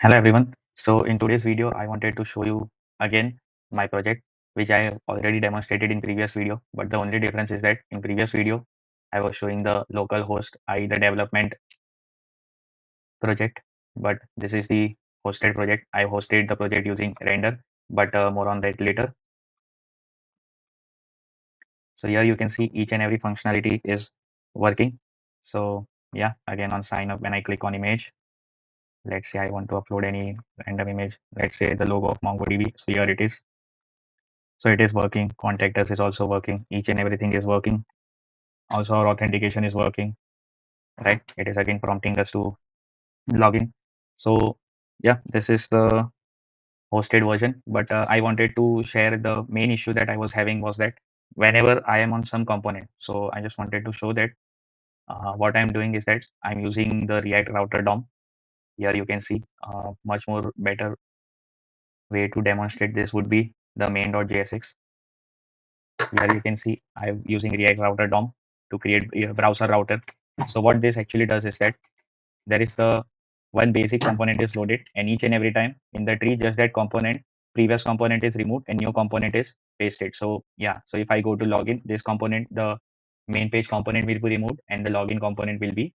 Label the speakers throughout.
Speaker 1: Hello everyone. So in today's video, I wanted to show you again my project, which I have already demonstrated in previous video. But the only difference is that in previous video, I was showing the local host, i.e. the development project. But this is the hosted project. I hosted the project using render, but more on that later. So here you can see each and every functionality is working. So yeah, again on sign up, when I click on image, let's say I want to upload any random image. Let's say the logo of MongoDB. So here it is. So it is working. Contact us is also working. Each and everything is working. Also, our authentication is working, right? It is again prompting us to log in. So yeah, this is the hosted version. But I wanted to share the main issue that I was having was that whenever I am on some component, so I just wanted to show that what I'm doing is that I'm using the React Router DOM. Here you can see much more better way to demonstrate this would be the main.jsx. Here you can see I'm using React Router DOM to create a browser router. So what this actually does is that there is the one basic component is loaded, and each and every time in the tree, just that component, previous component is removed and new component is pasted. So yeah, so if I go to login, this component, the main page component will be removed and the login component will be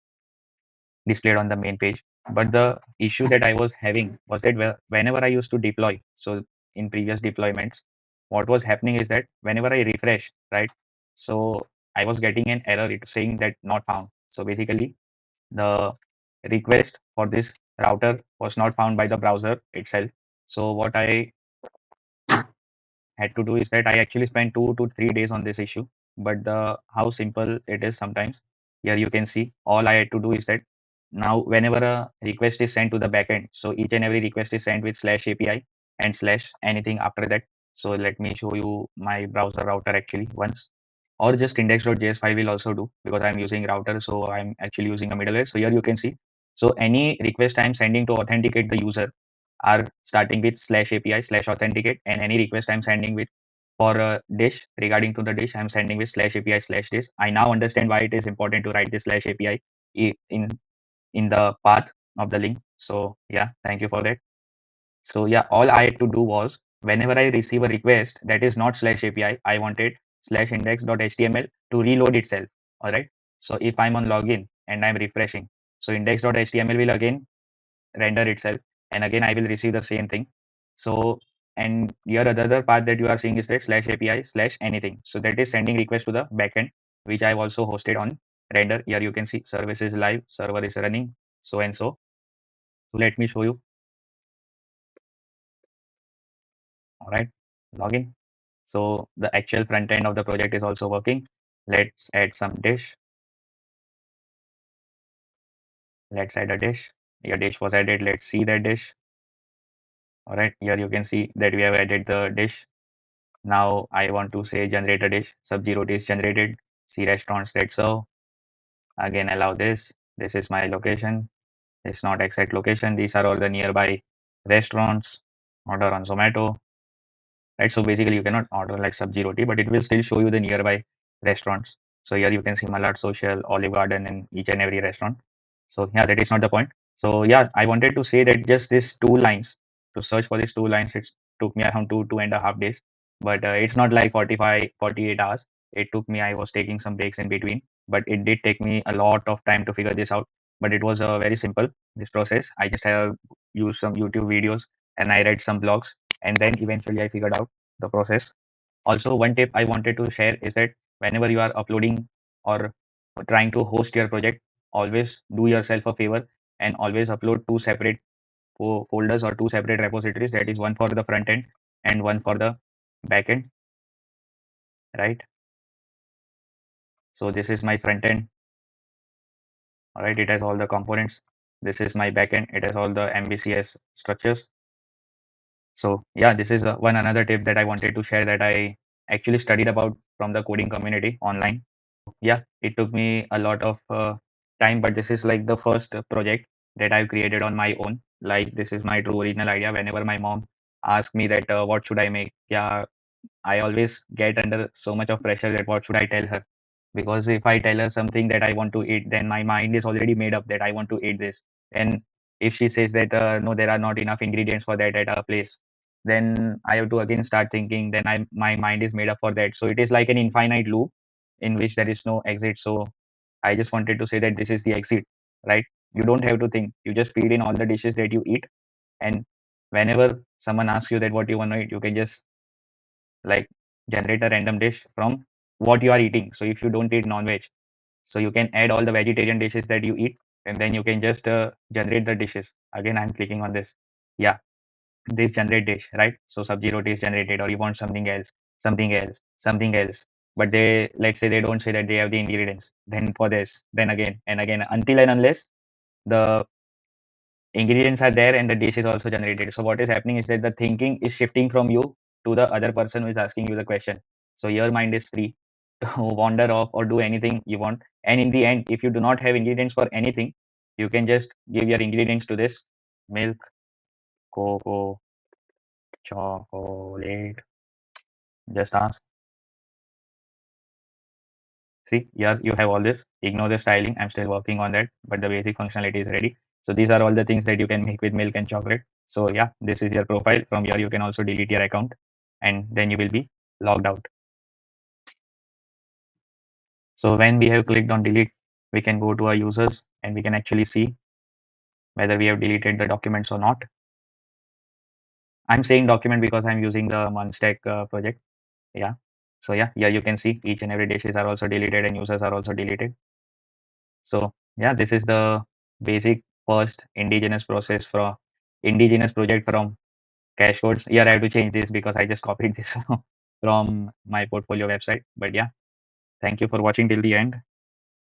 Speaker 1: displayed on the main page. But the issue that I was having was that whenever I used to deploy, so in previous deployments, what was happening is that whenever I refresh, right, so I was getting an error, it's saying that not found. So basically, the request for this router was not found by the browser itself. So what I had to do is that I actually spent 2 to 3 days on this issue. But the how simple it is sometimes. Here you can see all I had to do is that now whenever a request is sent to the backend, so each and every request is sent with slash API and slash anything after that. So let me show you my browser router actually once, or just index.js file will also do because I'm using router, so I'm actually using a middleware. So here you can see. So any request I'm sending to authenticate the user are starting with slash API slash authenticate, and any request I'm sending with for a dish regarding to the dish, I'm sending with slash API slash dish. I now understand why it is important to write this slash API in the path of the link. So yeah, thank you for that. So yeah, all I had to do was whenever I receive a request that is not slash API, I wanted slash index.html to reload itself. All right. So if I'm on login and I'm refreshing, so index.html will again render itself, and again I will receive the same thing. So and your other part that you are seeing is that slash API slash anything. So that is sending request to the backend, which I've also hosted on render. Here you can see service is live, server is running, so and so. So let me show you. All right, login. So the actual front end of the project is also working. Let's add some dish. Let's add a dish. Your dish was added. Let's see that dish. All right, here you can see that we have added the dish. Now I want to say generate a dish. Sub-zero dish generated. See restaurants that serve. Again, allow this. This is my location. It's not exact location. These are all the nearby restaurants. Order on Zomato. Right. So basically, you cannot order like Sub-zero tea, but it will still show you the nearby restaurants. So here you can see Malad Social, Olive Garden, in each and every restaurant. So yeah, that is not the point. So yeah, I wanted to say that just these 2 lines, to search for these 2 lines, it took me around 2.5 days. But it's not like 45, 48 hours. It took me, I was taking some breaks in between, but it did take me a lot of time to figure this out. But it was very simple, this process. I just have used some YouTube videos and I read some blogs, and then eventually I figured out the process. Also, one tip I wanted to share is that whenever you are uploading or trying to host your project, always do yourself a favor and always upload two separate folders or two separate repositories. That is one for the front end and one for the back end, right? So this is my front end. All right, it has all the components. This is my back end. It has all the MVCS structures. So yeah, this is one another tip that I wanted to share that I actually studied about from the coding community online. Yeah, it took me a lot of time, but this is like the first project that I've created on my own. Like this is my true original idea. Whenever my mom asks me that what should I make, yeah, I always get under so much of pressure that what should I tell her? Because if I tell her something that I want to eat, then my mind is already made up that I want to eat this. And if she says that no, there are not enough ingredients for that at our place, then I have to again start thinking. Then my mind is made up for that. So it is like an infinite loop in which there is no exit. So I just wanted to say that this is the exit, right? You don't have to think. You just feed in all the dishes that you eat, and whenever someone asks you that what you want to eat, you can just like generate a random dish from what you are eating. So if you don't eat non-veg, so you can add all the vegetarian dishes that you eat, and then you can just generate the dishes. Again, I'm clicking on this. Yeah, this generate dish, right? So sabji roti is generated, or you want something else, something else, something else. But they, let's say they don't say that they have the ingredients. Then for this, then again and again, until and unless the ingredients are there and the dish is also generated. So what is happening is that the thinking is shifting from you to the other person who is asking you the question. So your mind is free to wander off or do anything you want. And in the end, if you do not have ingredients for anything, you can just give your ingredients to this milk, cocoa, chocolate. Just ask. See, here you have all this. Ignore the styling. I'm still working on that, but the basic functionality is ready. So these are all the things that you can make with milk and chocolate. So yeah, this is your profile. From here, you can also delete your account, and then you will be logged out. So when we have clicked on delete, we can go to our users and we can actually see whether we have deleted the documents or not. I'm saying document because I'm using the Munstack project. Yeah. So yeah, yeah, you can see each and every dishes are also deleted and users are also deleted. So yeah, this is the basic first indigenous process from indigenous project from cache codes. Here I have to change this because I just copied this from my portfolio website. But yeah, thank you for watching till the end.